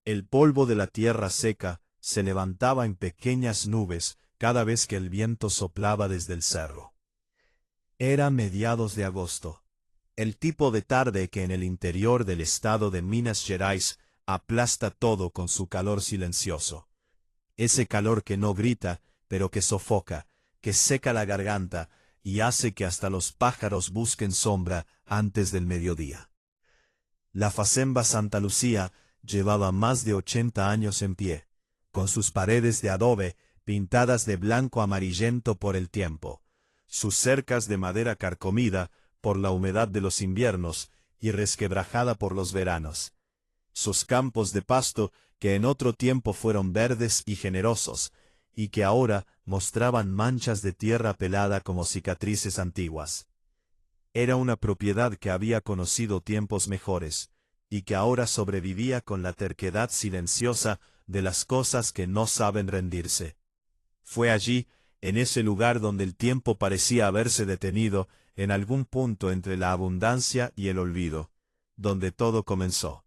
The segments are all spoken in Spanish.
El polvo de la tierra seca se levantaba en pequeñas nubes cada vez que el viento soplaba desde el cerro. Era mediados de agosto. El tipo de tarde que en el interior del estado de Minas Gerais aplasta todo con su calor silencioso. Ese calor que no grita, pero que sofoca, que seca la garganta y hace que hasta los pájaros busquen sombra antes del mediodía. La Facenda Santa Lucía llevaba más de 80 años en pie, con sus paredes de adobe pintadas de blanco amarillento por el tiempo, sus cercas de madera carcomida por la humedad de los inviernos y resquebrajada por los veranos, sus campos de pasto que en otro tiempo fueron verdes y generosos, y que ahora mostraban manchas de tierra pelada como cicatrices antiguas. Era una propiedad que había conocido tiempos mejores, y que ahora sobrevivía con la terquedad silenciosa de las cosas que no saben rendirse. Fue allí, en ese lugar donde el tiempo parecía haberse detenido en algún punto entre la abundancia y el olvido, donde todo comenzó.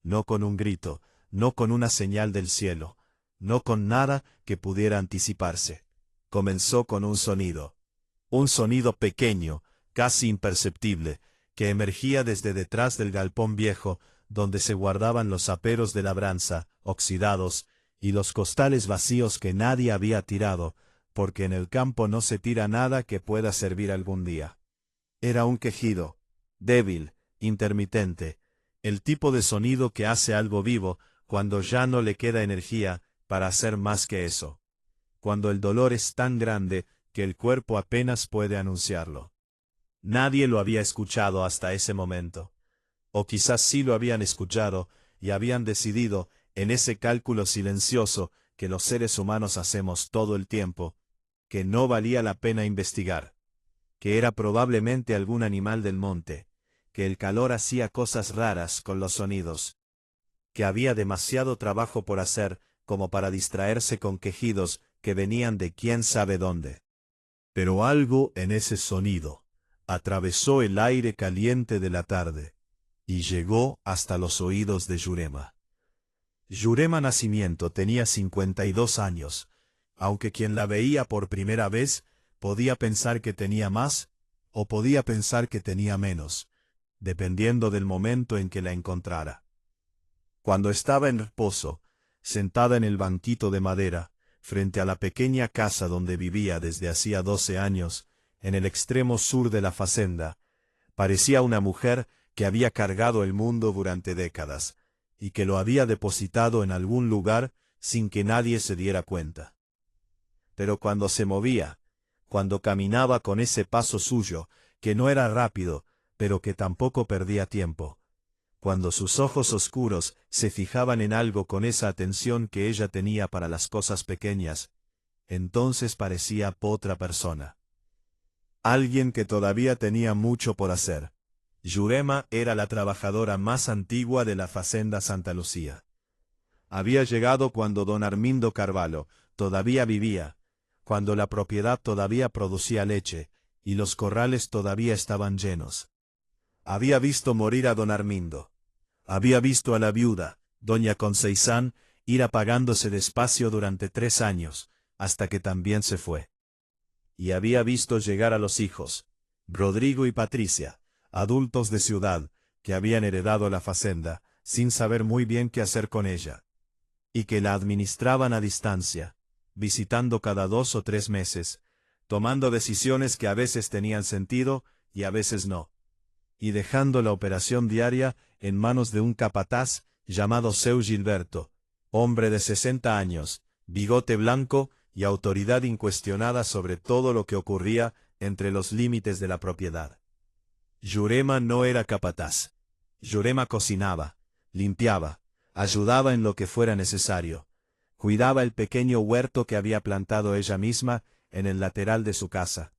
No con un grito, no con una señal del cielo, no con nada que pudiera anticiparse. Comenzó con un sonido pequeño, casi imperceptible, que emergía desde detrás del galpón viejo, donde se guardaban los aperos de labranza, oxidados, y los costales vacíos que nadie había tirado, porque en el campo no se tira nada que pueda servir algún día. Era un quejido, débil, intermitente, el tipo de sonido que hace algo vivo cuando ya no le queda energía para hacer más que eso, cuando el dolor es tan grande que el cuerpo apenas puede anunciarlo. Nadie lo había escuchado hasta ese momento. O quizás sí lo habían escuchado y habían decidido, en ese cálculo silencioso que los seres humanos hacemos todo el tiempo, que no valía la pena investigar, que era probablemente algún animal del monte, que el calor hacía cosas raras con los sonidos, que había demasiado trabajo por hacer como para distraerse con quejidos que venían de quién sabe dónde. Pero algo en ese sonido atravesó el aire caliente de la tarde y llegó hasta los oídos de Yurema. Yurema Nacimiento tenía 52 años, aunque quien la veía por primera vez podía pensar que tenía más o podía pensar que tenía menos, dependiendo del momento en que la encontrara. Cuando estaba en reposo, sentada en el banquito de madera, frente a la pequeña casa donde vivía desde hacía 12 años, en el extremo sur de la facenda, parecía una mujer que había cargado el mundo durante décadas, y que lo había depositado en algún lugar sin que nadie se diera cuenta. Pero cuando se movía, cuando caminaba con ese paso suyo, que no era rápido, pero que tampoco perdía tiempo, cuando sus ojos oscuros se fijaban en algo con esa atención que ella tenía para las cosas pequeñas, entonces parecía otra persona. Alguien que todavía tenía mucho por hacer. Yurema era la trabajadora más antigua de la Facenda Santa Lucía. Había llegado cuando don Armindo Carvalho todavía vivía, cuando la propiedad todavía producía leche, y los corrales todavía estaban llenos. Había visto morir a don Armindo. Había visto a la viuda, doña Conceizán, ir apagándose despacio durante 3 años, hasta que también se fue. Y había visto llegar a los hijos, Rodrigo y Patricia, adultos de ciudad, que habían heredado la facenda, sin saber muy bien qué hacer con ella, y que la administraban a distancia, visitando cada 2 o 3 meses, tomando decisiones que a veces tenían sentido y a veces no, y dejando la operación diaria en manos de un capataz llamado Seu Gilberto, hombre de 60 años, bigote blanco y autoridad incuestionada sobre todo lo que ocurría entre los límites de la propiedad. Yurema no era capataz. Yurema cocinaba, limpiaba, ayudaba en lo que fuera necesario, cuidaba el pequeño huerto que había plantado ella misma en el lateral de su casa,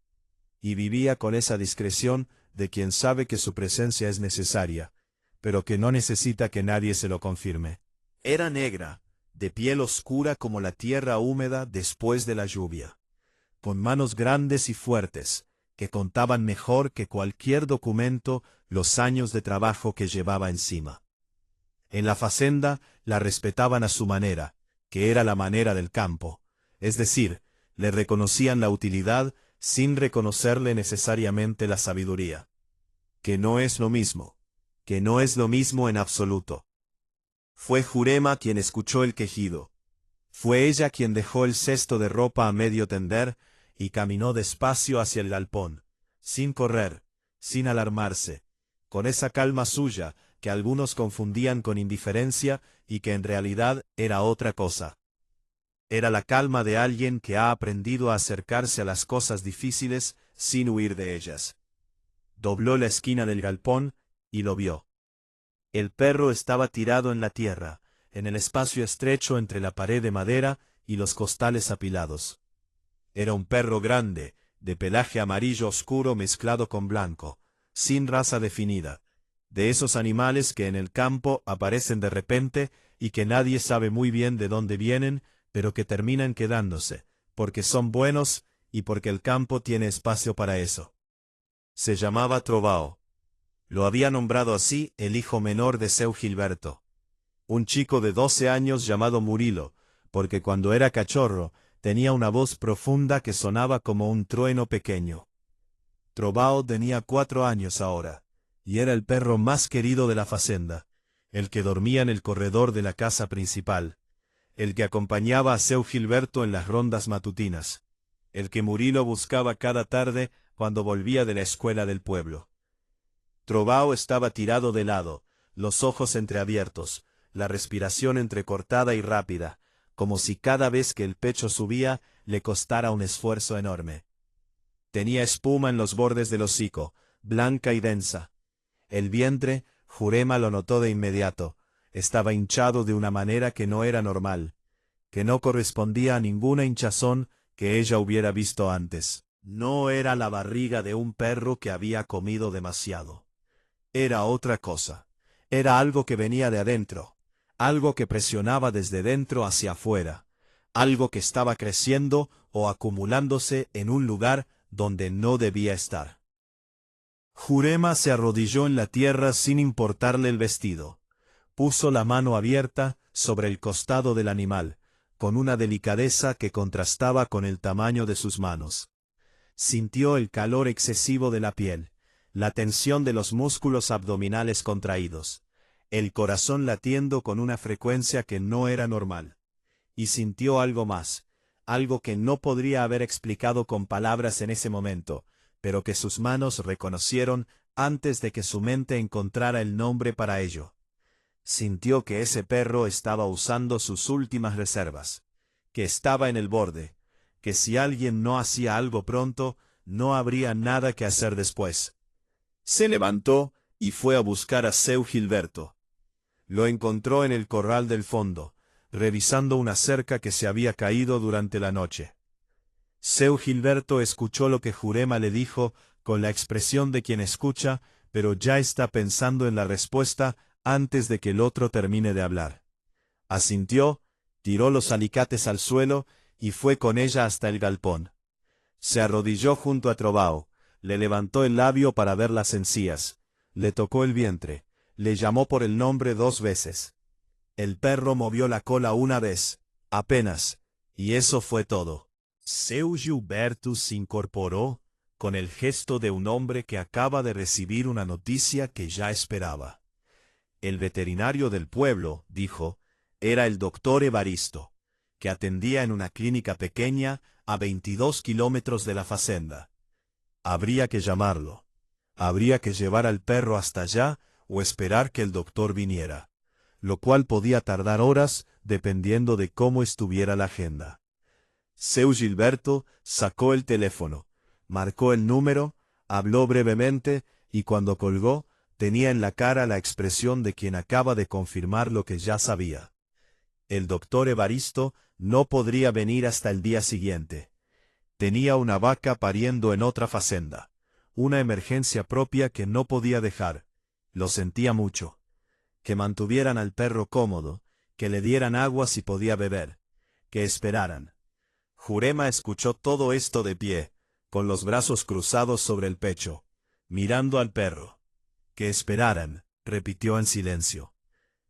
y vivía con esa discreción de quien sabe que su presencia es necesaria, pero que no necesita que nadie se lo confirme. Era negra, de piel oscura como la tierra húmeda después de la lluvia, con manos grandes y fuertes, que contaban mejor que cualquier documento los años de trabajo que llevaba encima. En la facenda la respetaban a su manera, que era la manera del campo, es decir, le reconocían la utilidad sin reconocerle necesariamente la sabiduría. Que no es lo mismo, que no es lo mismo en absoluto. Fue Jurema quien escuchó el quejido. Fue ella quien dejó el cesto de ropa a medio tender y caminó despacio hacia el galpón, sin correr, sin alarmarse, con esa calma suya que algunos confundían con indiferencia y que en realidad era otra cosa. Era la calma de alguien que ha aprendido a acercarse a las cosas difíciles sin huir de ellas. Dobló la esquina del galpón y lo vio. El perro estaba tirado en la tierra, en el espacio estrecho entre la pared de madera y los costales apilados. Era un perro grande, de pelaje amarillo oscuro mezclado con blanco, sin raza definida, de esos animales que en el campo aparecen de repente y que nadie sabe muy bien de dónde vienen, pero que terminan quedándose, porque son buenos y porque el campo tiene espacio para eso. Se llamaba Trovao. Lo había nombrado así el hijo menor de Seu Gilberto, un chico de 12 años llamado Murilo, porque cuando era cachorro tenía una voz profunda que sonaba como un trueno pequeño. Trovao tenía 4 años ahora, y era el perro más querido de la facenda, el que dormía en el corredor de la casa principal, el que acompañaba a Seu Gilberto en las rondas matutinas, el que Murilo buscaba cada tarde cuando volvía de la escuela del pueblo. Trovao estaba tirado de lado, los ojos entreabiertos, la respiración entrecortada y rápida, como si cada vez que el pecho subía le costara un esfuerzo enorme. Tenía espuma en los bordes del hocico, blanca y densa. El vientre, Jurema lo notó de inmediato, estaba hinchado de una manera que no era normal, que no correspondía a ninguna hinchazón que ella hubiera visto antes. No era la barriga de un perro que había comido demasiado. Era otra cosa. Era algo que venía de adentro, algo que presionaba desde dentro hacia afuera, algo que estaba creciendo o acumulándose en un lugar donde no debía estar. Jurema se arrodilló en la tierra sin importarle el vestido. Puso la mano abierta sobre el costado del animal, con una delicadeza que contrastaba con el tamaño de sus manos. Sintió el calor excesivo de la piel, la tensión de los músculos abdominales contraídos, el corazón latiendo con una frecuencia que no era normal. Y sintió algo más, algo que no podría haber explicado con palabras en ese momento, pero que sus manos reconocieron antes de que su mente encontrara el nombre para ello. Sintió que ese perro estaba usando sus últimas reservas, que estaba en el borde, que si alguien no hacía algo pronto, no habría nada que hacer después. Se levantó y fue a buscar a Seu Gilberto. Lo encontró en el corral del fondo, revisando una cerca que se había caído durante la noche. Seu Gilberto escuchó lo que Jurema le dijo con la expresión de quien escucha, pero ya está pensando en la respuesta antes de que el otro termine de hablar. Asintió, tiró los alicates al suelo y fue con ella hasta el galpón. Se arrodilló junto a Trovao, le levantó el labio para ver las encías, le tocó el vientre, le llamó por el nombre 2 veces. El perro movió la cola una vez, apenas, y eso fue todo. Seu Gilberto se incorporó con el gesto de un hombre que acaba de recibir una noticia que ya esperaba. El veterinario del pueblo, dijo, era el doctor Evaristo, que atendía en una clínica pequeña a 22 kilómetros de la facenda. Habría que llamarlo. Habría que llevar al perro hasta allá o esperar que el doctor viniera, lo cual podía tardar horas dependiendo de cómo estuviera la agenda. Seu Gilberto sacó el teléfono, marcó el número, habló brevemente y cuando colgó, tenía en la cara la expresión de quien acaba de confirmar lo que ya sabía. El doctor Evaristo no podría venir hasta el día siguiente. Tenía una vaca pariendo en otra facenda, una emergencia propia que no podía dejar. Lo sentía mucho. Que mantuvieran al perro cómodo, que le dieran agua si podía beber, que esperaran. Jurema escuchó todo esto de pie, con los brazos cruzados sobre el pecho, mirando al perro. Que esperaran, repitió en silencio.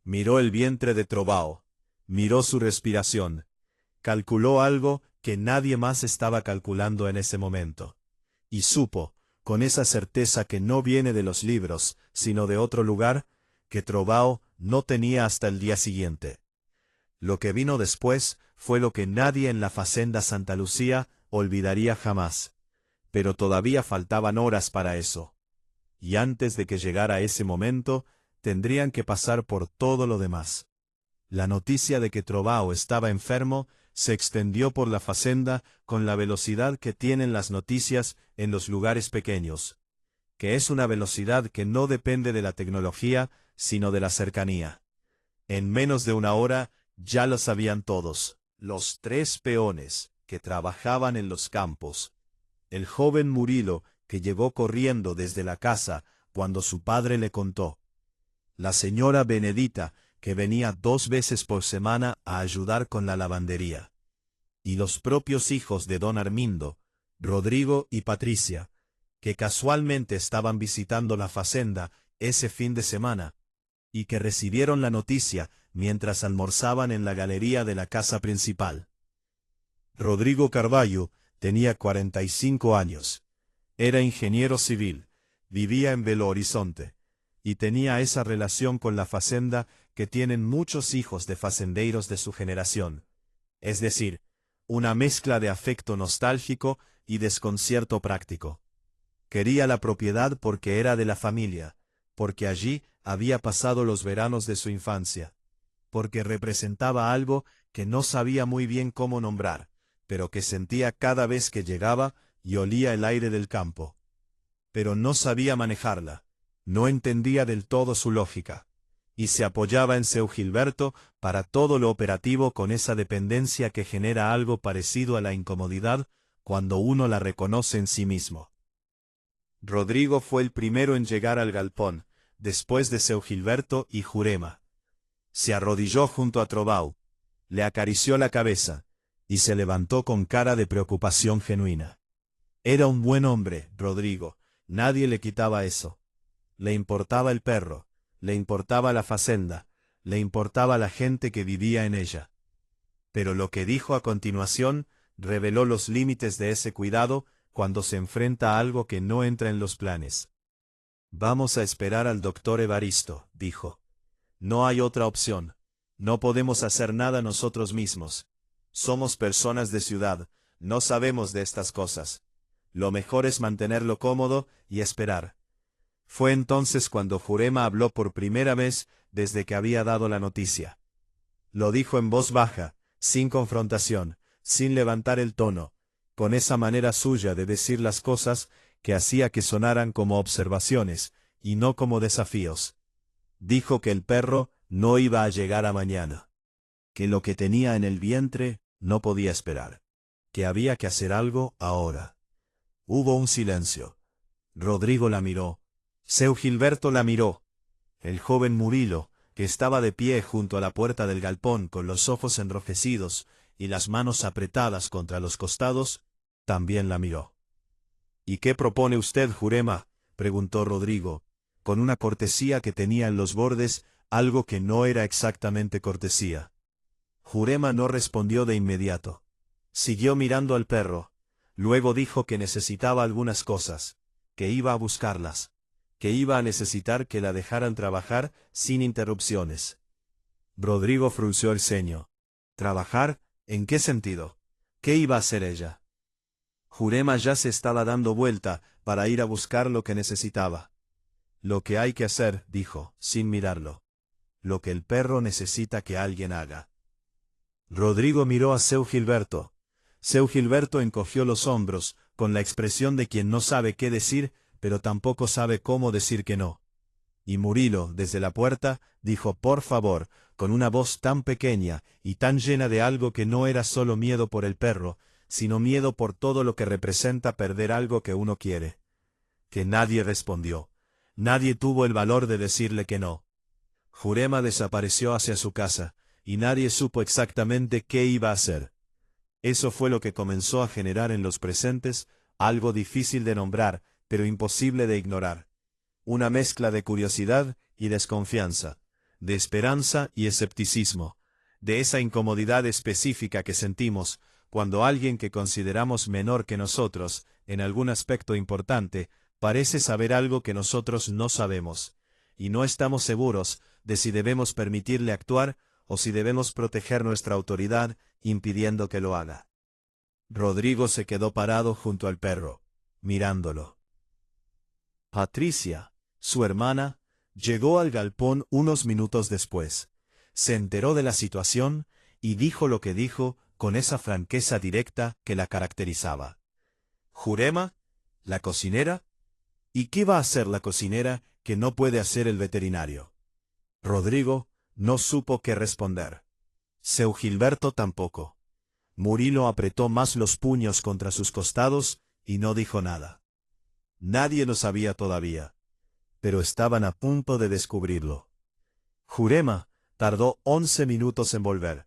Miró el vientre de Trovao, miró su respiración, calculó algo que nadie más estaba calculando en ese momento. Y supo, con esa certeza que no viene de los libros, sino de otro lugar, que Trovao no tenía hasta el día siguiente. Lo que vino después fue lo que nadie en la Facenda Santa Lucía olvidaría jamás. Pero todavía faltaban horas para eso. Y antes de que llegara ese momento, tendrían que pasar por todo lo demás. La noticia de que Trovao estaba enfermo se extendió por la facenda con la velocidad que tienen las noticias en los lugares pequeños, que es una velocidad que no depende de la tecnología, sino de la cercanía. En menos de una hora ya lo sabían todos, los 3 peones que trabajaban en los campos, el joven Murilo que llegó corriendo desde la casa cuando su padre le contó, la señora Benedita que venía 2 veces por semana a ayudar con la lavandería, y los propios hijos de don Armindo, Rodrigo y Patricia, que casualmente estaban visitando la facenda ese fin de semana, y que recibieron la noticia mientras almorzaban en la galería de la casa principal. Rodrigo Carvalho tenía 45 años. Era ingeniero civil, vivía en Belo Horizonte, y tenía esa relación con la facenda que tienen muchos hijos de facendeiros de su generación. Es decir, una mezcla de afecto nostálgico y desconcierto práctico. Quería la propiedad porque era de la familia, porque allí había pasado los veranos de su infancia, porque representaba algo que no sabía muy bien cómo nombrar, pero que sentía cada vez que llegaba y olía el aire del campo. Pero no sabía manejarla, no entendía del todo su lógica, y se apoyaba en seu Gilberto para todo lo operativo con esa dependencia que genera algo parecido a la incomodidad cuando uno la reconoce en sí mismo. Rodrigo fue el primero en llegar al galpón, después de seu Gilberto y Jurema. Se arrodilló junto a Trovao, le acarició la cabeza, y se levantó con cara de preocupación genuina. Era un buen hombre, Rodrigo, nadie le quitaba eso. Le importaba el perro, le importaba la facenda, le importaba la gente que vivía en ella. Pero lo que dijo a continuación reveló los límites de ese cuidado cuando se enfrenta a algo que no entra en los planes. Vamos a esperar al doctor Evaristo, dijo. No hay otra opción. No podemos hacer nada nosotros mismos. Somos personas de ciudad, no sabemos de estas cosas. Lo mejor es mantenerlo cómodo y esperar. Fue entonces cuando Jurema habló por primera vez desde que había dado la noticia. Lo dijo en voz baja, sin confrontación, sin levantar el tono, con esa manera suya de decir las cosas que hacía que sonaran como observaciones, y no como desafíos. Dijo que el perro no iba a llegar a mañana, que lo que tenía en el vientre no podía esperar, que había que hacer algo ahora. Hubo un silencio. Rodrigo la miró. Seu Gilberto la miró. El joven Murilo, que estaba de pie junto a la puerta del galpón con los ojos enrojecidos y las manos apretadas contra los costados, también la miró. ¿Y qué propone usted, Jurema?, preguntó Rodrigo, con una cortesía que tenía en los bordes algo que no era exactamente cortesía. Jurema no respondió de inmediato. Siguió mirando al perro. Luego dijo que necesitaba algunas cosas, que iba a buscarlas, que iba a necesitar que la dejaran trabajar sin interrupciones. Rodrigo frunció el ceño. ¿Trabajar? ¿En qué sentido? ¿Qué iba a hacer ella? Jurema ya se estaba dando vuelta para ir a buscar lo que necesitaba. Lo que hay que hacer, dijo, sin mirarlo. Lo que el perro necesita que alguien haga. Rodrigo miró a seu Gilberto. Seu Gilberto encogió los hombros, con la expresión de quien no sabe qué decir, pero tampoco sabe cómo decir que no. Y Murilo, desde la puerta, dijo por favor, con una voz tan pequeña y tan llena de algo que no era solo miedo por el perro, sino miedo por todo lo que representa perder algo que uno quiere. Que nadie respondió. Nadie tuvo el valor de decirle que no. Jurema desapareció hacia su casa, y nadie supo exactamente qué iba a hacer. Eso fue lo que comenzó a generar en los presentes algo difícil de nombrar, pero imposible de ignorar. Una mezcla de curiosidad y desconfianza, de esperanza y escepticismo, de esa incomodidad específica que sentimos cuando alguien que consideramos menor que nosotros, en algún aspecto importante, parece saber algo que nosotros no sabemos, y no estamos seguros de si debemos permitirle actuar o si debemos proteger nuestra autoridad impidiendo que lo haga. Rodrigo se quedó parado junto al perro, mirándolo. Patricia, su hermana, llegó al galpón unos minutos después. Se enteró de la situación y dijo lo que dijo con esa franqueza directa que la caracterizaba. ¿Jurema? ¿La cocinera? ¿Y qué va a hacer la cocinera que no puede hacer el veterinario? Rodrigo no supo qué responder. Seu Gilberto tampoco. Murilo apretó más los puños contra sus costados y no dijo nada. Nadie lo sabía todavía, pero estaban a punto de descubrirlo. Jurema tardó 11 minutos en volver.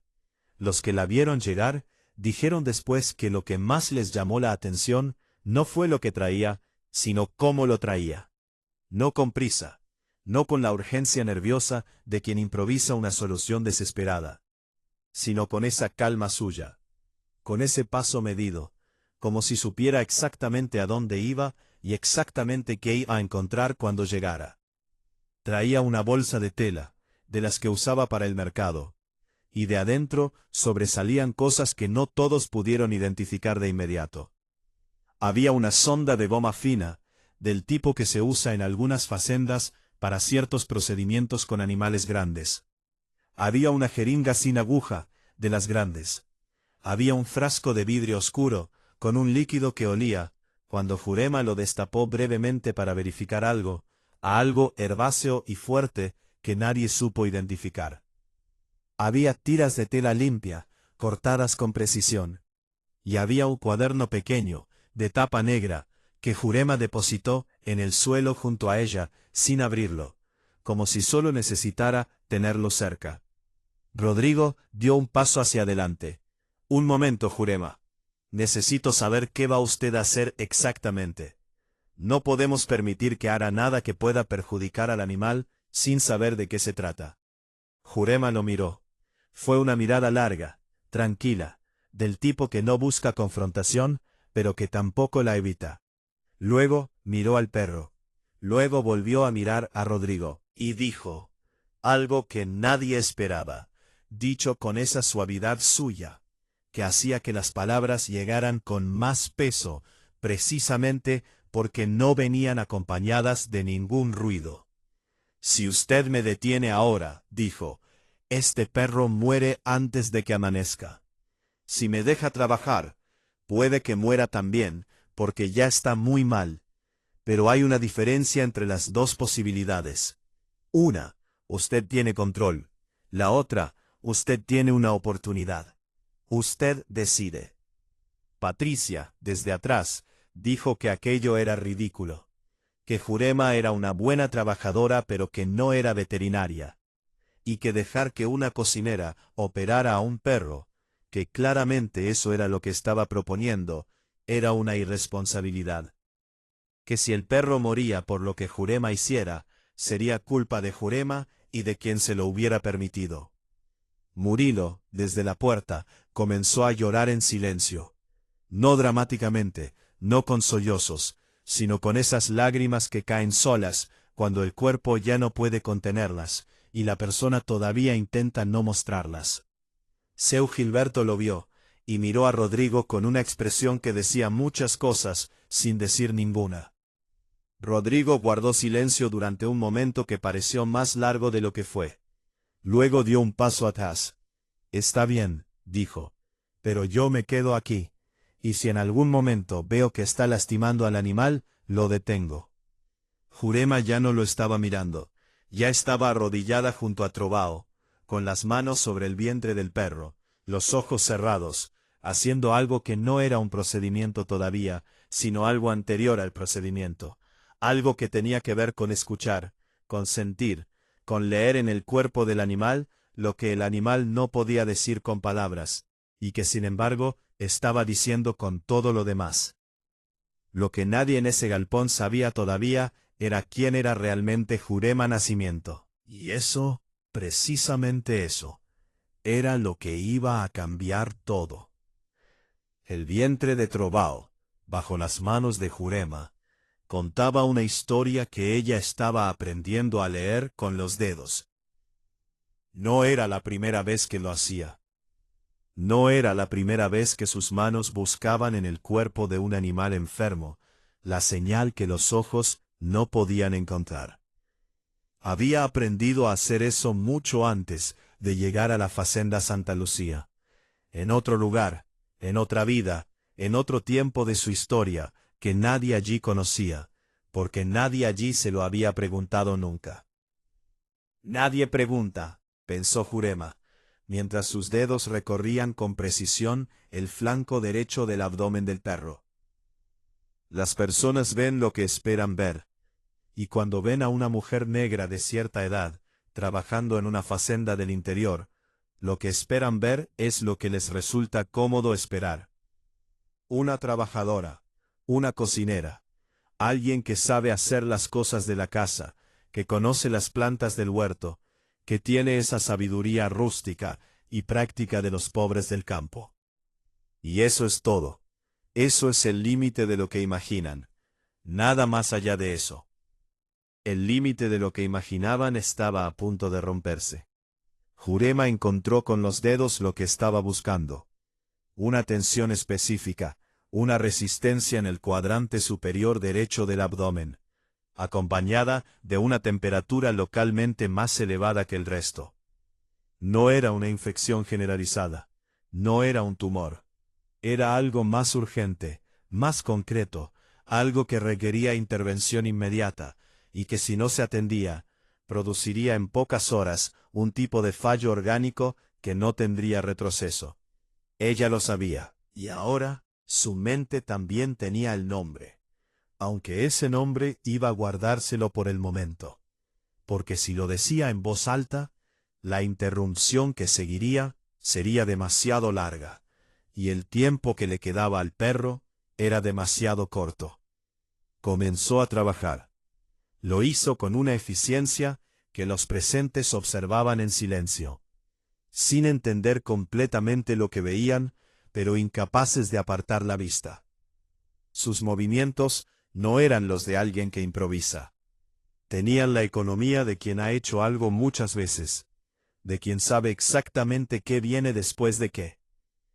Los que la vieron llegar dijeron después que lo que más les llamó la atención no fue lo que traía, sino cómo lo traía. No con prisa, no con la urgencia nerviosa de quien improvisa una solución desesperada, sino con esa calma suya, con ese paso medido, como si supiera exactamente a dónde iba y exactamente qué iba a encontrar cuando llegara. Traía una bolsa de tela, de las que usaba para el mercado, y de adentro sobresalían cosas que no todos pudieron identificar de inmediato. Había una sonda de goma fina, del tipo que se usa en algunas facendas para ciertos procedimientos con animales grandes. Había una jeringa sin aguja, de las grandes. Había un frasco de vidrio oscuro, con un líquido que olía, cuando Jurema lo destapó brevemente para verificar algo, a algo herbáceo y fuerte que nadie supo identificar. Había tiras de tela limpia, cortadas con precisión. Y había un cuaderno pequeño, de tapa negra, que Jurema depositó en el suelo junto a ella, sin abrirlo, como si solo necesitara tenerlo cerca. Rodrigo dio un paso hacia adelante. Un momento, Jurema. Necesito saber qué va usted a hacer exactamente. No podemos permitir que haga nada que pueda perjudicar al animal sin saber de qué se trata. Jurema lo miró. Fue una mirada larga, tranquila, del tipo que no busca confrontación, pero que tampoco la evita. Luego miró al perro. Luego volvió a mirar a Rodrigo, y dijo algo que nadie esperaba, dicho con esa suavidad suya, que hacía que las palabras llegaran con más peso, precisamente porque no venían acompañadas de ningún ruido. Si usted me detiene ahora, dijo, este perro muere antes de que amanezca. Si me deja trabajar, puede que muera también, porque ya está muy mal. Pero hay una diferencia entre las dos posibilidades. Una, usted tiene control. La otra, usted tiene una oportunidad. Usted decide. Patricia, desde atrás, dijo que aquello era ridículo, que Jurema era una buena trabajadora pero que no era veterinaria, y que dejar que una cocinera operara a un perro, que claramente eso era lo que estaba proponiendo, era una irresponsabilidad. Que si el perro moría por lo que Jurema hiciera, sería culpa de Jurema y de quien se lo hubiera permitido. Murilo, desde la puerta, comenzó a llorar en silencio. No dramáticamente, no con sollozos, sino con esas lágrimas que caen solas cuando el cuerpo ya no puede contenerlas, y la persona todavía intenta no mostrarlas. Seu Gilberto lo vio, y miró a Rodrigo con una expresión que decía muchas cosas, sin decir ninguna. Rodrigo guardó silencio durante un momento que pareció más largo de lo que fue. Luego dio un paso atrás. Está bien, dijo, pero yo me quedo aquí, y si en algún momento veo que está lastimando al animal, lo detengo. Jurema ya no lo estaba mirando, ya estaba arrodillada junto a Trovao, con las manos sobre el vientre del perro, los ojos cerrados, haciendo algo que no era un procedimiento todavía, sino algo anterior al procedimiento, algo que tenía que ver con escuchar, con sentir, con leer en el cuerpo del animal lo que el animal no podía decir con palabras, y que sin embargo estaba diciendo con todo lo demás. Lo que nadie en ese galpón sabía todavía era quién era realmente Jurema Nacimiento. Y eso Precisamente eso era lo que iba a cambiar todo. El vientre de Trovao, bajo las manos de Jurema, contaba una historia que ella estaba aprendiendo a leer con los dedos. No era la primera vez que lo hacía. No era la primera vez que sus manos buscaban en el cuerpo de un animal enfermo la señal que los ojos no podían encontrar. Había aprendido a hacer eso mucho antes de llegar a la Fazenda Santa Lucía. En otro lugar, en otra vida, en otro tiempo de su historia, que nadie allí conocía, porque nadie allí se lo había preguntado nunca. Nadie pregunta, pensó Jurema, mientras sus dedos recorrían con precisión el flanco derecho del abdomen del perro. Las personas ven lo que esperan ver, y cuando ven a una mujer negra de cierta edad, trabajando en una fazenda del interior, lo que esperan ver es lo que les resulta cómodo esperar. Una trabajadora, una cocinera, alguien que sabe hacer las cosas de la casa, que conoce las plantas del huerto, que tiene esa sabiduría rústica y práctica de los pobres del campo. Y eso es todo. Eso es el límite de lo que imaginan. Nada más allá de eso. El límite de lo que imaginaban estaba a punto de romperse. Jurema encontró con los dedos lo que estaba buscando. Una tensión específica, una resistencia en el cuadrante superior derecho del abdomen, acompañada de una temperatura localmente más elevada que el resto. No era una infección generalizada, no era un tumor. Era algo más urgente, más concreto, algo que requería intervención inmediata, y que si no se atendía, produciría en pocas horas un tipo de fallo orgánico que no tendría retroceso. Ella lo sabía, y ahora su mente también tenía el nombre, aunque ese nombre iba a guardárselo por el momento, porque si lo decía en voz alta, la interrupción que seguiría sería demasiado larga, y el tiempo que le quedaba al perro era demasiado corto. Comenzó a trabajar. Lo hizo con una eficiencia que los presentes observaban en silencio, sin entender completamente lo que veían, pero incapaces de apartar la vista. Sus movimientos no eran los de alguien que improvisa. Tenían la economía de quien ha hecho algo muchas veces, de quien sabe exactamente qué viene después de qué,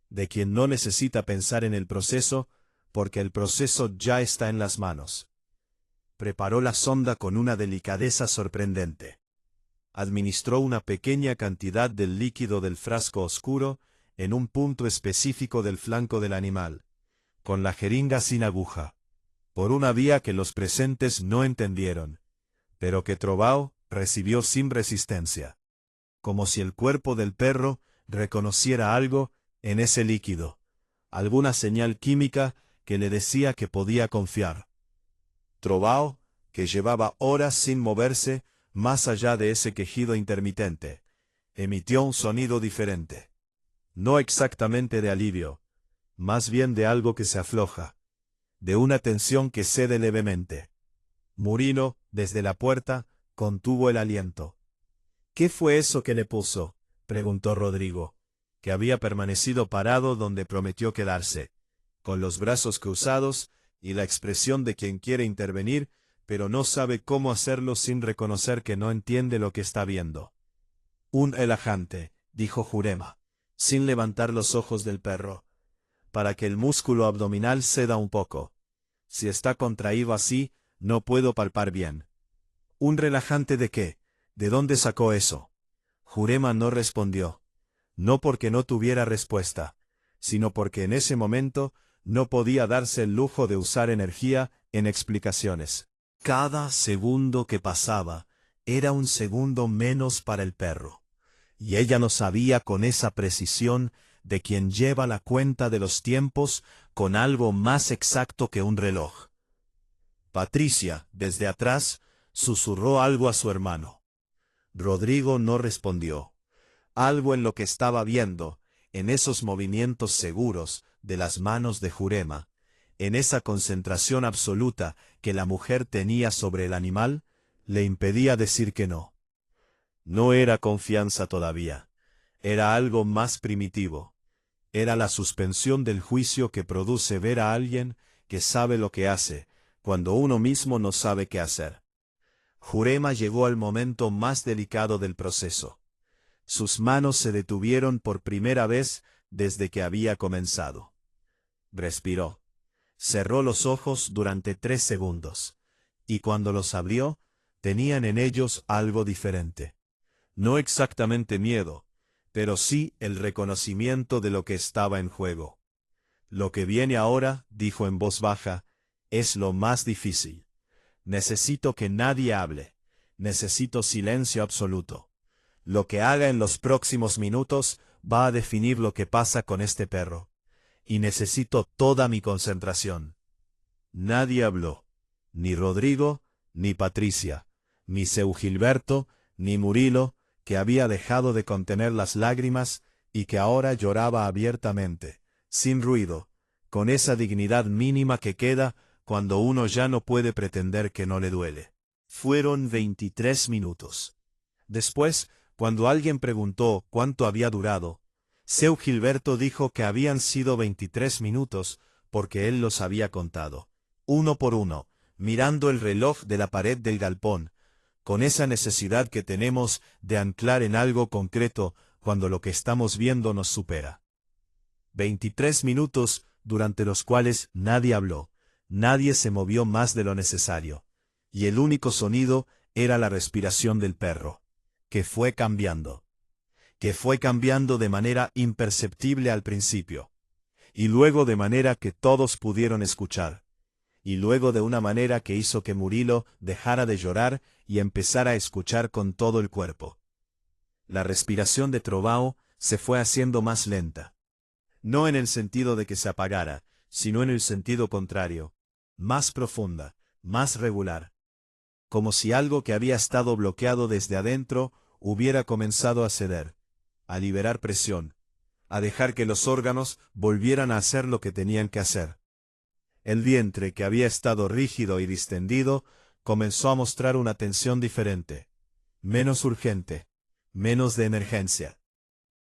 de quien no necesita pensar en el proceso, porque el proceso ya está en las manos. Preparó la sonda con una delicadeza sorprendente. Administró una pequeña cantidad del líquido del frasco oscuro en un punto específico del flanco del animal, con la jeringa sin aguja, por una vía que los presentes no entendieron, pero que Trovao recibió sin resistencia, como si el cuerpo del perro reconociera algo en ese líquido, alguna señal química que le decía que podía confiar. Trovao, que llevaba horas sin moverse más allá de ese quejido intermitente, emitió un sonido diferente. No exactamente de alivio, más bien de algo que se afloja, de una tensión que cede levemente. Murino, desde la puerta, contuvo el aliento. —¿Qué fue eso que le puso? —preguntó Rodrigo, que había permanecido parado donde prometió quedarse, con los brazos cruzados y la expresión de quien quiere intervenir, pero no sabe cómo hacerlo sin reconocer que no entiende lo que está viendo. —Un relajante —dijo Jurema, sin levantar los ojos del perro—, para que el músculo abdominal ceda un poco. Si está contraído así, no puedo palpar bien. —¿Un relajante de qué? ¿De dónde sacó eso? Jurema no respondió, no porque no tuviera respuesta, sino porque en ese momento no podía darse el lujo de usar energía en explicaciones. Cada segundo que pasaba era un segundo menos para el perro, y ella lo sabía con esa precisión de quien lleva la cuenta de los tiempos con algo más exacto que un reloj. Patricia, desde atrás, susurró algo a su hermano. Rodrigo no respondió. Algo en lo que estaba viendo, en esos movimientos seguros de las manos de Jurema, en esa concentración absoluta que la mujer tenía sobre el animal, le impedía decir que no. No era confianza todavía. Era algo más primitivo. Era la suspensión del juicio que produce ver a alguien que sabe lo que hace, cuando uno mismo no sabe qué hacer. Jurema llegó al momento más delicado del proceso. Sus manos se detuvieron por primera vez desde que había comenzado. Respiró. Cerró los ojos durante 3 segundos. Y cuando los abrió, tenían en ellos algo diferente. No exactamente miedo, pero sí el reconocimiento de lo que estaba en juego. Lo que viene ahora, dijo en voz baja, es lo más difícil. Necesito que nadie hable. Necesito silencio absoluto. Lo que haga en los próximos minutos va a definir lo que pasa con este perro. Y necesito toda mi concentración. Nadie habló. Ni Rodrigo, ni Patricia, ni Seu Gilberto, ni Murilo, que había dejado de contener las lágrimas y que ahora lloraba abiertamente, sin ruido, con esa dignidad mínima que queda cuando uno ya no puede pretender que no le duele. Fueron 23 minutos. Después, cuando alguien preguntó cuánto había durado, Seu Gilberto dijo que habían sido 23 minutos porque él los había contado, uno por uno, mirando el reloj de la pared del galpón, con esa necesidad que tenemos de anclar en algo concreto cuando lo que estamos viendo nos supera. 23 minutos durante los cuales nadie habló, nadie se movió más de lo necesario, y el único sonido era la respiración del perro, que fue cambiando de manera imperceptible al principio, y luego de manera que todos pudieron escuchar, y luego de una manera que hizo que Murilo dejara de llorar y empezara a escuchar con todo el cuerpo. La respiración de Trovao se fue haciendo más lenta. No en el sentido de que se apagara, sino en el sentido contrario, más profunda, más regular. Como si algo que había estado bloqueado desde adentro hubiera comenzado a ceder, a liberar presión, a dejar que los órganos volvieran a hacer lo que tenían que hacer. El vientre, que había estado rígido y distendido, comenzó a mostrar una tensión diferente, menos urgente, menos de emergencia.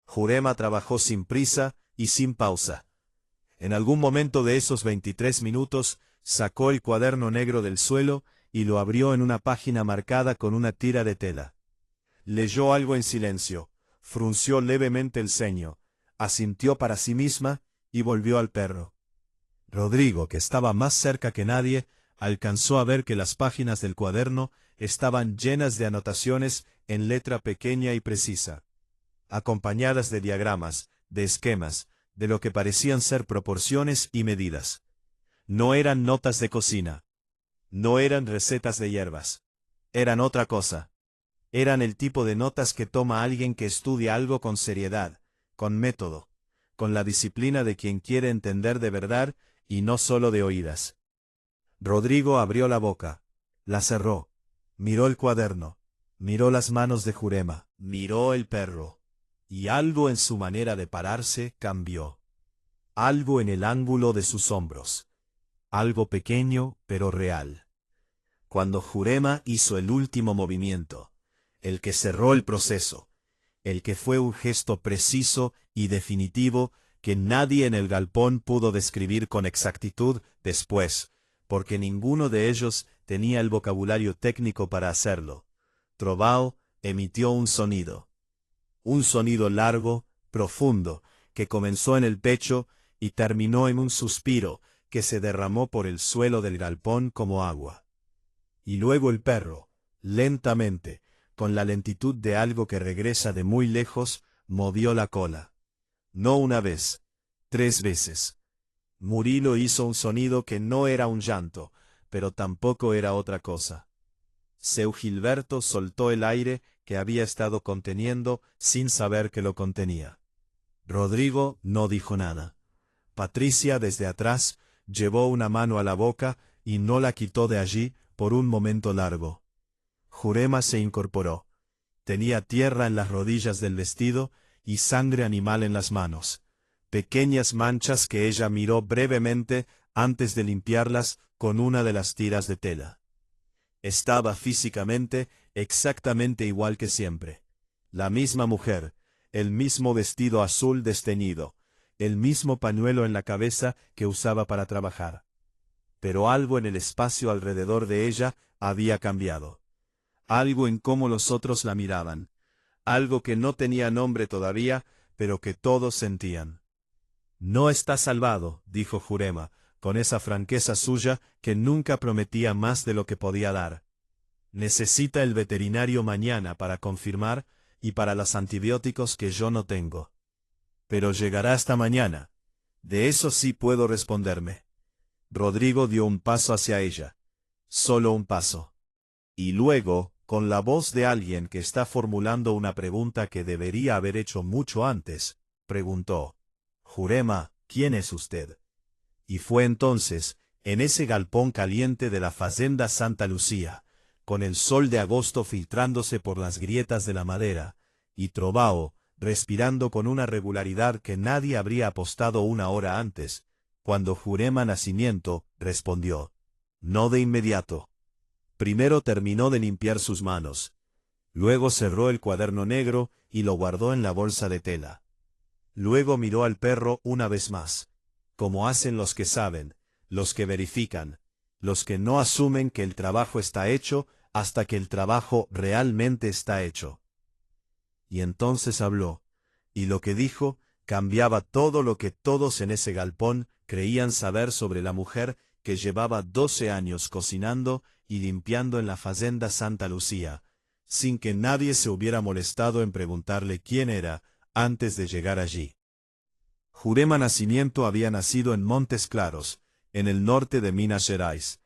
Jurema trabajó sin prisa y sin pausa. En algún momento de esos 23 minutos, sacó el cuaderno negro del suelo y lo abrió en una página marcada con una tira de tela. Leyó algo en silencio, frunció levemente el ceño, asintió para sí misma y volvió al perro. Rodrigo, que estaba más cerca que nadie, alcanzó a ver que las páginas del cuaderno estaban llenas de anotaciones en letra pequeña y precisa, acompañadas de diagramas, de esquemas, de lo que parecían ser proporciones y medidas. No eran notas de cocina. No eran recetas de hierbas. Eran otra cosa. Eran el tipo de notas que toma alguien que estudia algo con seriedad, con método, con la disciplina de quien quiere entender de verdad y no solo de oídas. Rodrigo abrió la boca, la cerró, miró el cuaderno, miró las manos de Jurema, miró el perro, y algo en su manera de pararse cambió. Algo en el ángulo de sus hombros. Algo pequeño pero real. Cuando Jurema hizo el último movimiento, el que cerró el proceso, el que fue un gesto preciso y definitivo que nadie en el galpón pudo describir con exactitud después, porque ninguno de ellos tenía el vocabulario técnico para hacerlo. Trovao emitió un sonido largo, profundo, que comenzó en el pecho y terminó en un suspiro que se derramó por el suelo del galpón como agua. Y luego el perro, lentamente, con la lentitud de algo que regresa de muy lejos, movió la cola. No una vez, 3 veces. Murilo hizo un sonido que no era un llanto, pero tampoco era otra cosa. Seu Gilberto soltó el aire que había estado conteniendo sin saber que lo contenía. Rodrigo no dijo nada. Patricia, desde atrás, llevó una mano a la boca y no la quitó de allí por un momento largo. Jurema se incorporó. Tenía tierra en las rodillas del vestido y sangre animal en las manos. Pequeñas manchas que ella miró brevemente antes de limpiarlas con una de las tiras de tela. Estaba físicamente exactamente igual que siempre. la misma mujer, el mismo vestido azul desteñido, el mismo pañuelo en la cabeza que usaba para trabajar. Pero algo en el espacio alrededor de ella había cambiado. Algo en cómo los otros la miraban. Algo que no tenía nombre todavía, pero que todos sentían. «No está salvado», dijo Jurema, con esa franqueza suya que nunca prometía más de lo que podía dar. «Necesita el veterinario mañana para confirmar y para los antibióticos que yo no tengo. Pero llegará hasta mañana. De eso sí puedo responderme». Rodrigo dio un paso hacia ella. Solo un paso. Y luego, con la voz de alguien que está formulando una pregunta que debería haber hecho mucho antes, preguntó: «Jurema, ¿quién es usted?». Y fue entonces, en ese galpón caliente de la Fazenda Santa Lucía, con el sol de agosto filtrándose por las grietas de la madera, y Trovao, respirando con una regularidad que nadie habría apostado una hora antes, cuando Jurema Nacimiento respondió. No de inmediato. Primero terminó de limpiar sus manos. Luego cerró el cuaderno negro y lo guardó en la bolsa de tela. Luego miró al perro una vez más, como hacen los que saben, los que verifican, los que no asumen que el trabajo está hecho hasta que el trabajo realmente está hecho. Y entonces habló, y lo que dijo cambiaba todo lo que todos en ese galpón creían saber sobre la mujer que llevaba 12 años cocinando y limpiando en la Fazenda Santa Lucía, sin que nadie se hubiera molestado en preguntarle quién era antes de llegar allí. Jurema Nacimiento había nacido en Montes Claros, en el norte de Minas Gerais,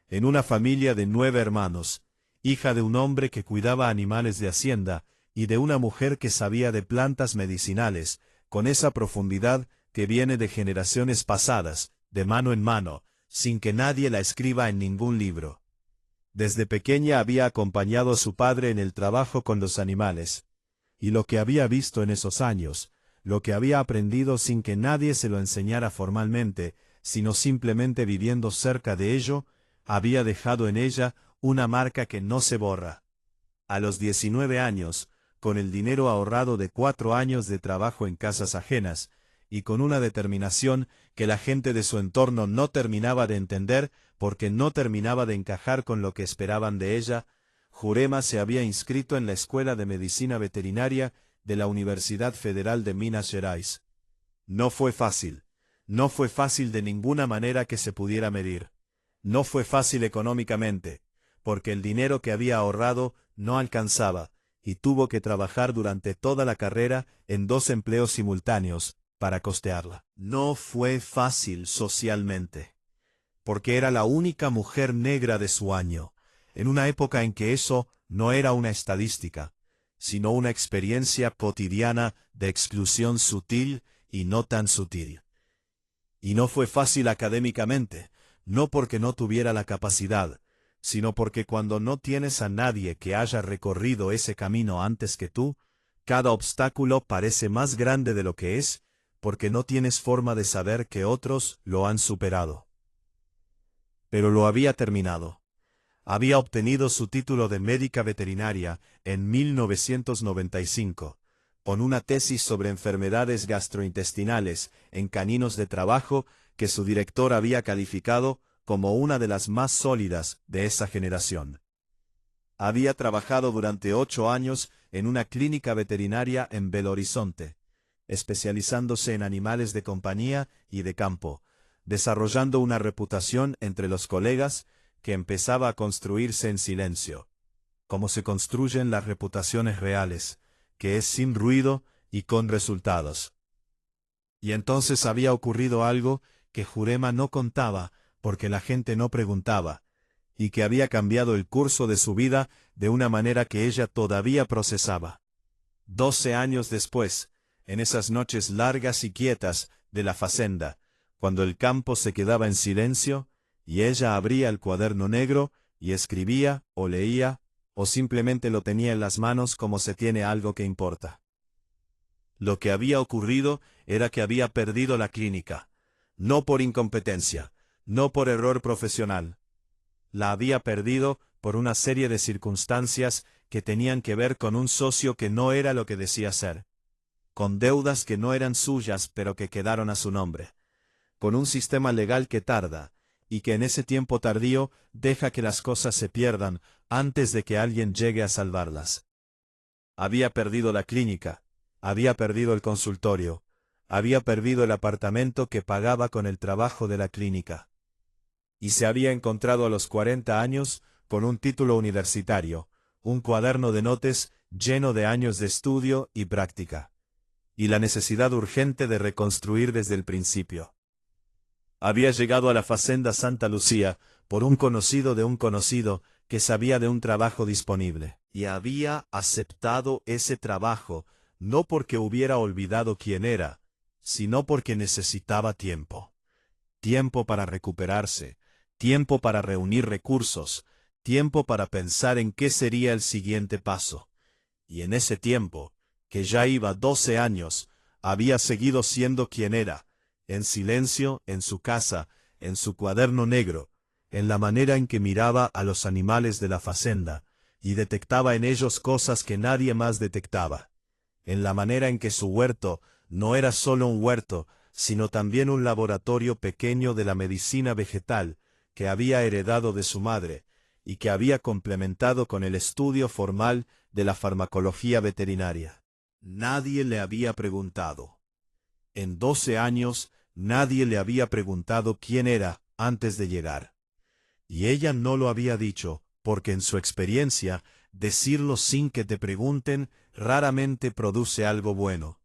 en una familia de 9 hermanos, hija de un hombre que cuidaba animales de hacienda y de una mujer que sabía de plantas medicinales, con esa profundidad que viene de generaciones pasadas, de mano en mano, sin que nadie la escriba en ningún libro. Desde pequeña había acompañado a su padre en el trabajo con los animales, y lo que había visto en esos años, lo que había aprendido sin que nadie se lo enseñara formalmente, sino simplemente viviendo cerca de ello, había dejado en ella una marca que no se borra. A los 19 años, con el dinero ahorrado de 4 años de trabajo en casas ajenas, y con una determinación que la gente de su entorno no terminaba de entender porque no terminaba de encajar con lo que esperaban de ella, Jurema se había inscrito en la Escuela de Medicina Veterinaria de la Universidad Federal de Minas Gerais. No fue fácil de ninguna manera que se pudiera medir. No fue fácil económicamente, porque el dinero que había ahorrado no alcanzaba, y tuvo que trabajar durante toda la carrera en 2 empleos simultáneos para costearla. No fue fácil socialmente, porque era la única mujer negra de su año, en una época en que eso no era una estadística, sino una experiencia cotidiana de exclusión sutil y no tan sutil. Y no fue fácil académicamente, no porque no tuviera la capacidad, sino porque cuando no tienes a nadie que haya recorrido ese camino antes que tú, cada obstáculo parece más grande de lo que es, porque no tienes forma de saber que otros lo han superado. Pero lo había terminado. Había obtenido su título de médica veterinaria en 1995, con una tesis sobre enfermedades gastrointestinales en caninos de trabajo que su director había calificado como una de las más sólidas de esa generación. Había trabajado durante 8 años en una clínica veterinaria en Belo Horizonte, especializándose en animales de compañía y de campo, desarrollando una reputación entre los colegas que empezaba a construirse en silencio, como se construyen las reputaciones reales, que es sin ruido y con resultados. Y entonces había ocurrido algo que Jurema no contaba porque la gente no preguntaba, y que había cambiado el curso de su vida de una manera que ella todavía procesaba. 12 años después, en esas noches largas y quietas de la fazenda, cuando el campo se quedaba en silencio, y ella abría el cuaderno negro y escribía o leía, o simplemente lo tenía en las manos como se tiene algo que importa. Lo que había ocurrido era que había perdido la clínica, no por incompetencia, no por error profesional. La había perdido por una serie de circunstancias que tenían que ver con un socio que no era lo que decía ser, con deudas que no eran suyas pero que quedaron a su nombre, con un sistema legal que tarda, y que en ese tiempo tardío deja que las cosas se pierdan antes de que alguien llegue a salvarlas. Había perdido la clínica, había perdido el consultorio, había perdido el apartamento que pagaba con el trabajo de la clínica. Y se había encontrado a los 40 años con un título universitario, un cuaderno de notas lleno de años de estudio y práctica, y la necesidad urgente de reconstruir desde el principio. Había llegado a la Fazenda Santa Lucía por un conocido de un conocido que sabía de un trabajo disponible, y había aceptado ese trabajo no porque hubiera olvidado quién era, sino porque necesitaba tiempo. Tiempo para recuperarse, tiempo para reunir recursos, tiempo para pensar en qué sería el siguiente paso. Y en ese tiempo, que ya iba 12 años, había seguido siendo quien era, en silencio, en su casa, en su cuaderno negro, en la manera en que miraba a los animales de la fazenda, y detectaba en ellos cosas que nadie más detectaba, en la manera en que su huerto no era solo un huerto, sino también un laboratorio pequeño de la medicina vegetal que había heredado de su madre, y que había complementado con el estudio formal de la farmacología veterinaria. Nadie le había preguntado. En 12 años, nadie le había preguntado quién era antes de llegar. Y ella no lo había dicho, porque en su experiencia, decirlo sin que te pregunten raramente produce algo bueno.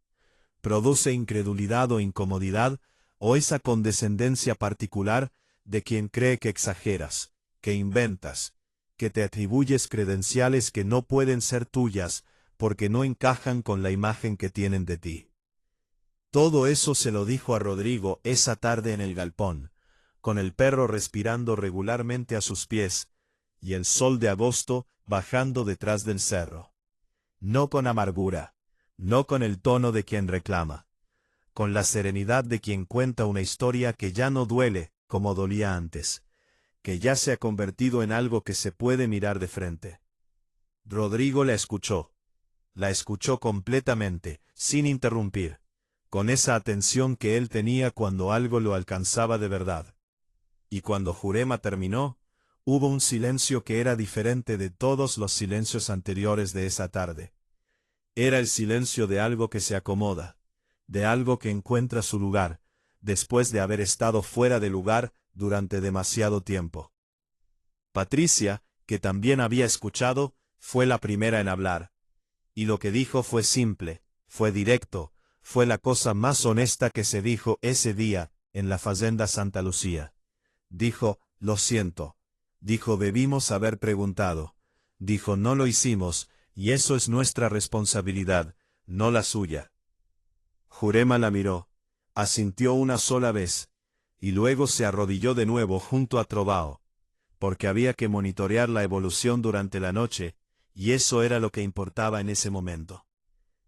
Produce incredulidad o incomodidad, o esa condescendencia particular de quien cree que exageras, que inventas, que te atribuyes credenciales que no pueden ser tuyas porque no encajan con la imagen que tienen de ti. Todo eso se lo dijo a Rodrigo esa tarde en el galpón, con el perro respirando regularmente a sus pies, y el sol de agosto bajando detrás del cerro. No con amargura, no con el tono de quien reclama, con la serenidad de quien cuenta una historia que ya no duele como dolía antes, que ya se ha convertido en algo que se puede mirar de frente. Rodrigo la escuchó completamente, sin interrumpir, con esa atención que él tenía cuando algo lo alcanzaba de verdad. Y cuando Jurema terminó, hubo un silencio que era diferente de todos los silencios anteriores de esa tarde. Era el silencio de algo que se acomoda, de algo que encuentra su lugar, después de haber estado fuera de lugar durante demasiado tiempo. Patricia, que también había escuchado, fue la primera en hablar. Y lo que dijo fue simple, fue directo, fue la cosa más honesta que se dijo ese día en la Fazenda Santa Lucía. Dijo, lo siento. Dijo, debimos haber preguntado. Dijo, no lo hicimos, y eso es nuestra responsabilidad, no la suya. Jurema la miró, asintió una sola vez, y luego se arrodilló de nuevo junto a Trovao, porque había que monitorear la evolución durante la noche, y eso era lo que importaba en ese momento.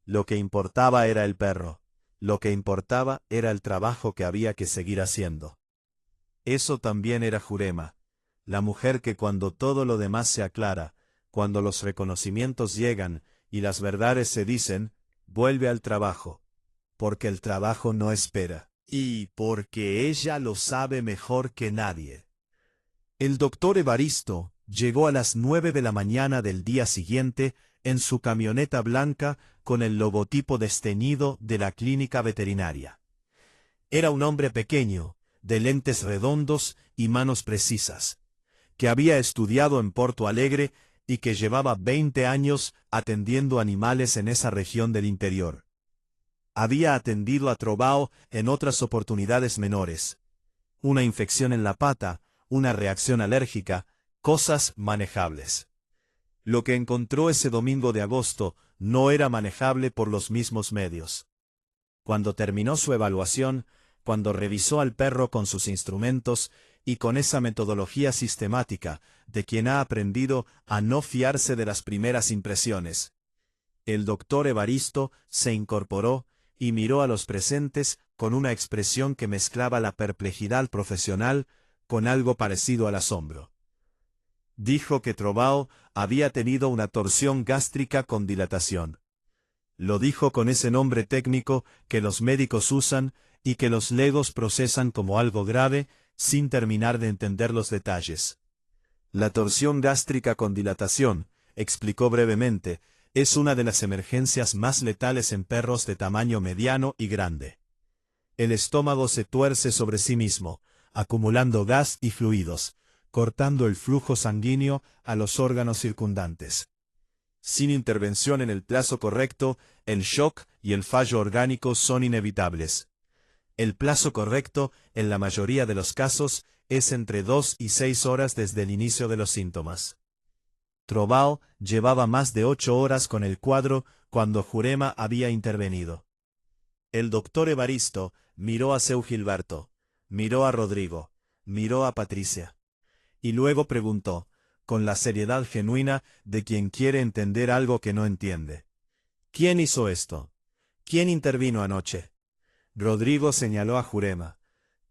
Lo que importaba era el perro, lo que importaba era el trabajo que había que seguir haciendo. Eso también era Jurema, la mujer que cuando todo lo demás se aclara, cuando los reconocimientos llegan y las verdades se dicen, vuelve al trabajo, porque el trabajo no espera, y porque ella lo sabe mejor que nadie. El doctor Evaristo llegó a las 9 de la mañana del día siguiente en su camioneta blanca con el logotipo desteñido de la clínica veterinaria. Era un hombre pequeño, de lentes redondos y manos precisas, que había estudiado en Porto Alegre y que llevaba 20 años atendiendo animales en esa región del interior. Había atendido a Trovao en otras oportunidades menores. Una infección en la pata, una reacción alérgica, cosas manejables. Lo que encontró ese domingo de agosto no era manejable por los mismos medios. Cuando terminó su evaluación, cuando revisó al perro con sus instrumentos y con esa metodología sistemática de quien ha aprendido a no fiarse de las primeras impresiones, el doctor Evaristo se incorporó y miró a los presentes con una expresión que mezclaba la perplejidad profesional con algo parecido al asombro. Dijo que Trovao había tenido una torsión gástrica con dilatación. Lo dijo con ese nombre técnico que los médicos usan y que los legos procesan como algo grave, sin terminar de entender los detalles. La torsión gástrica con dilatación, explicó brevemente, es una de las emergencias más letales en perros de tamaño mediano y grande. El estómago se tuerce sobre sí mismo, acumulando gas y fluidos, cortando el flujo sanguíneo a los órganos circundantes. Sin intervención en el plazo correcto, el shock y el fallo orgánico son inevitables. El plazo correcto, en la mayoría de los casos, es entre 2 y 6 horas desde el inicio de los síntomas. Trovao llevaba más de 8 horas con el cuadro cuando Jurema había intervenido. El doctor Evaristo miró a Seu Gilberto, miró a Rodrigo, miró a Patricia. Y luego preguntó, con la seriedad genuina de quien quiere entender algo que no entiende: ¿quién hizo esto? ¿Quién intervino anoche? Rodrigo señaló a Jurema,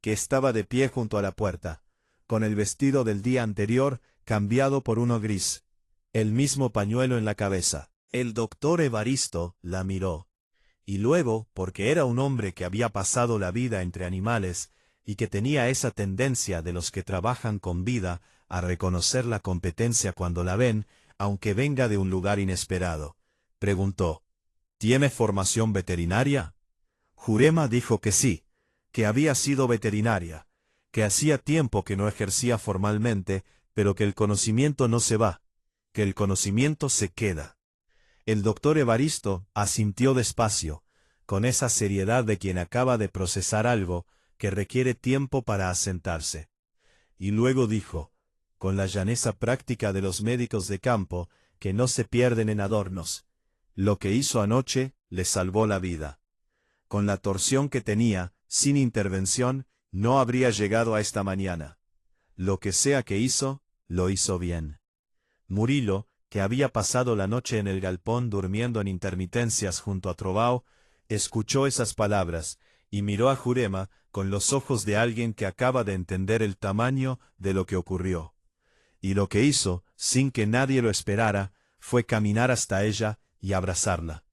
que estaba de pie junto a la puerta, con el vestido del día anterior cambiado por uno gris, el mismo pañuelo en la cabeza. El doctor Evaristo la miró, y luego, porque era un hombre que había pasado la vida entre animales, y que tenía esa tendencia de los que trabajan con vida a reconocer la competencia cuando la ven, aunque venga de un lugar inesperado, preguntó: ¿tiene formación veterinaria? Jurema dijo que sí, que había sido veterinaria, que hacía tiempo que no ejercía formalmente, pero que el conocimiento no se va, que el conocimiento se queda. El doctor Evaristo asintió despacio, con esa seriedad de quien acaba de procesar algo que requiere tiempo para asentarse. Y luego dijo, con la llaneza práctica de los médicos de campo, que no se pierden en adornos: lo que hizo anoche le salvó la vida. Con la torsión que tenía, sin intervención, no habría llegado a esta mañana. Lo que sea que hizo, lo hizo bien. Murilo, que había pasado la noche en el galpón durmiendo en intermitencias junto a Trovao, escuchó esas palabras, y miró a Jurema con los ojos de alguien que acaba de entender el tamaño de lo que ocurrió. Y lo que hizo, sin que nadie lo esperara, fue caminar hasta ella y abrazarla.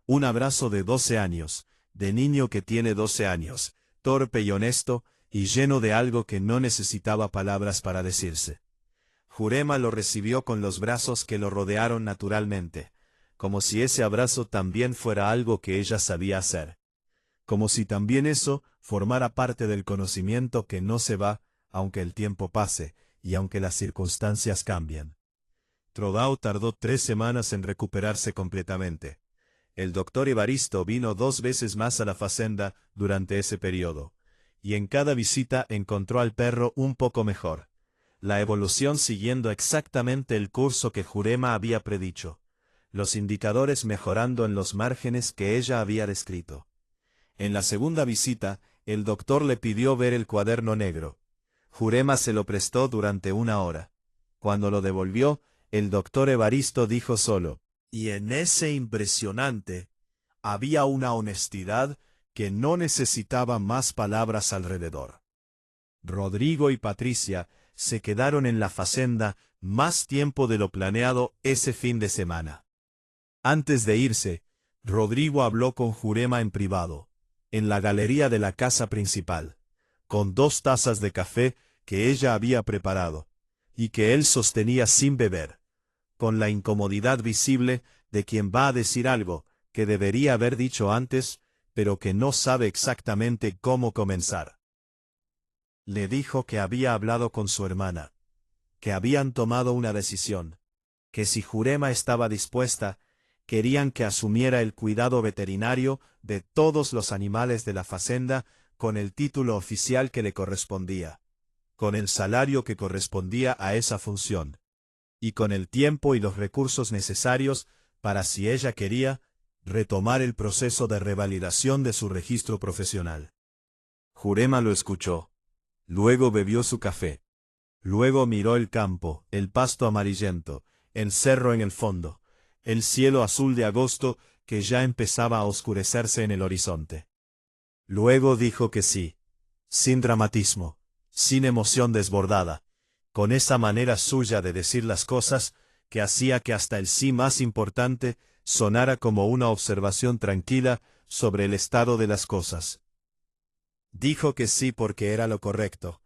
Un abrazo de 12 años, de niño que tiene 12 años, torpe y honesto, y lleno de algo que no necesitaba palabras para decirse. Jurema lo recibió con los brazos que lo rodearon naturalmente, como si ese abrazo también fuera algo que ella sabía hacer. Como si también eso formara parte del conocimiento que no se va, aunque el tiempo pase, y aunque las circunstancias cambien. Trovao tardó 3 semanas en recuperarse completamente. El doctor Evaristo vino 2 veces más a la fazenda durante ese periodo, y en cada visita encontró al perro un poco mejor. La evolución siguiendo exactamente el curso que Jurema había predicho, los indicadores mejorando en los márgenes que ella había descrito. En la segunda visita, el doctor le pidió ver el cuaderno negro. Jurema se lo prestó durante 1 hora. Cuando lo devolvió, el doctor Evaristo dijo solo: y en ese impresionante había una honestidad que no necesitaba más palabras alrededor. Rodrigo y Patricia se quedaron en la fazenda más tiempo de lo planeado ese fin de semana. Antes de irse, Rodrigo habló con Jurema en privado, en la galería de la casa principal, con 2 tazas de café que ella había preparado, y que él sostenía sin beber, con la incomodidad visible de quien va a decir algo que debería haber dicho antes, pero que no sabe exactamente cómo comenzar. Le dijo que había hablado con su hermana, que habían tomado una decisión, que si Jurema estaba dispuesta, querían que asumiera el cuidado veterinario de todos los animales de la fazenda con el título oficial que le correspondía, con el salario que correspondía a esa función, y con el tiempo y los recursos necesarios para, si ella quería, retomar el proceso de revalidación de su registro profesional. Jurema lo escuchó. Luego bebió su café. Luego miró el campo, el pasto amarillento, el cerro en el fondo, el cielo azul de agosto que ya empezaba a oscurecerse en el horizonte. Luego dijo que sí, sin dramatismo, sin emoción desbordada, con esa manera suya de decir las cosas, que hacía que hasta el sí más importante sonara como una observación tranquila sobre el estado de las cosas. Dijo que sí porque era lo correcto,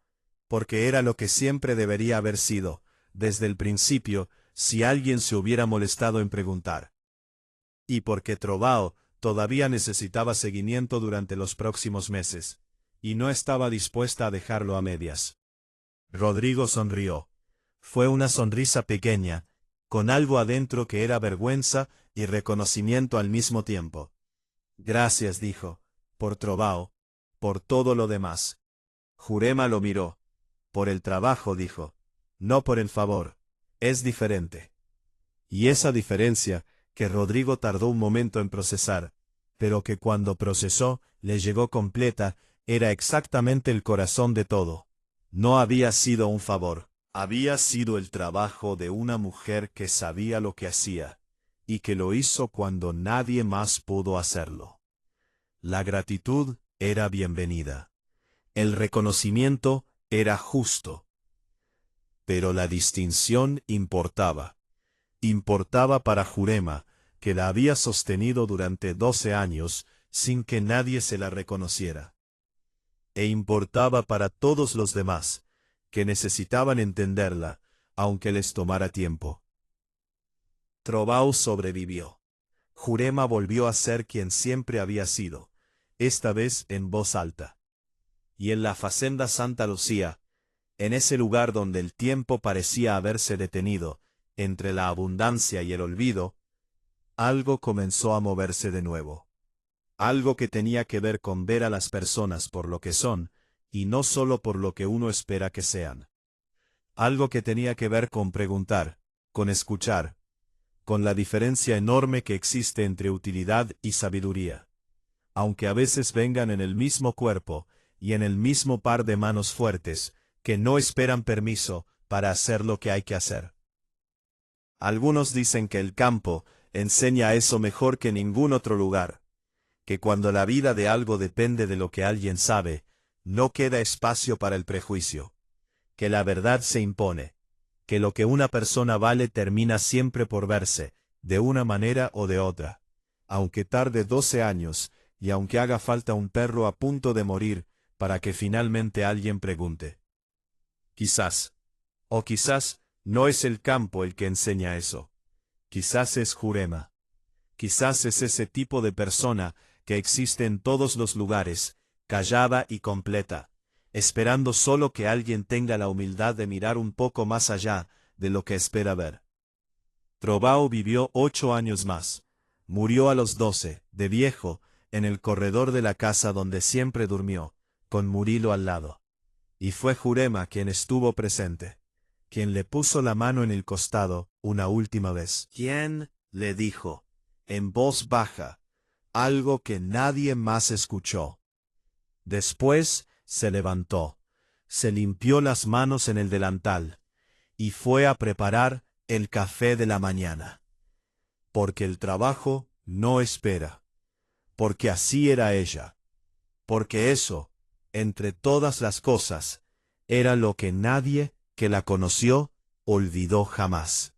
porque era lo que siempre debería haber sido, desde el principio, si alguien se hubiera molestado en preguntar. Y porque Trovao todavía necesitaba seguimiento durante los próximos meses, y no estaba dispuesta a dejarlo a medias. Rodrigo sonrió. Fue una sonrisa pequeña, con algo adentro que era vergüenza y reconocimiento al mismo tiempo. Gracias, dijo, por Trovao, por todo lo demás. Jurema lo miró. Por el trabajo, dijo. No por el favor. Es diferente. Y esa diferencia, que Rodrigo tardó un momento en procesar, pero que cuando procesó, le llegó completa, era exactamente el corazón de todo. No había sido un favor, había sido el trabajo de una mujer que sabía lo que hacía, y que lo hizo cuando nadie más pudo hacerlo. La gratitud era bienvenida. El reconocimiento era justo. Pero la distinción importaba. Importaba para Jurema, que la había sostenido durante 12 años sin que nadie se la reconociera. E importaba para todos los demás, que necesitaban entenderla, aunque les tomara tiempo. Trovao sobrevivió. Jurema volvió a ser quien siempre había sido, esta vez en voz alta. Y en la Facenda Santa Lucía, en ese lugar donde el tiempo parecía haberse detenido, entre la abundancia y el olvido, algo comenzó a moverse de nuevo. Algo que tenía que ver con ver a las personas por lo que son, y no solo por lo que uno espera que sean. Algo que tenía que ver con preguntar, con escuchar, con la diferencia enorme que existe entre utilidad y sabiduría. Aunque a veces vengan en el mismo cuerpo y en el mismo par de manos fuertes, que no esperan permiso para hacer lo que hay que hacer. Algunos dicen que el campo enseña eso mejor que ningún otro lugar, que cuando la vida de algo depende de lo que alguien sabe, no queda espacio para el prejuicio, que la verdad se impone, que lo que una persona vale termina siempre por verse, de una manera o de otra, aunque tarde 12 años, y aunque haga falta un perro a punto de morir, para que finalmente alguien pregunte. Quizás, o quizás, no es el campo el que enseña eso. Quizás es Jurema. Quizás es ese tipo de persona que existe en todos los lugares, callada y completa, esperando solo que alguien tenga la humildad de mirar un poco más allá de lo que espera ver. Trovao vivió 8 años más. Murió a los 12, de viejo, en el corredor de la casa donde siempre durmió, con Murilo al lado. Y fue Jurema quien estuvo presente, quien le puso la mano en el costado una última vez. ¿Quién? Le dijo, en voz baja, algo que nadie más escuchó. Después se levantó, se limpió las manos en el delantal, y fue a preparar el café de la mañana. Porque el trabajo no espera, porque así era ella, porque eso, entre todas las cosas, era lo que nadie que la conoció olvidó jamás.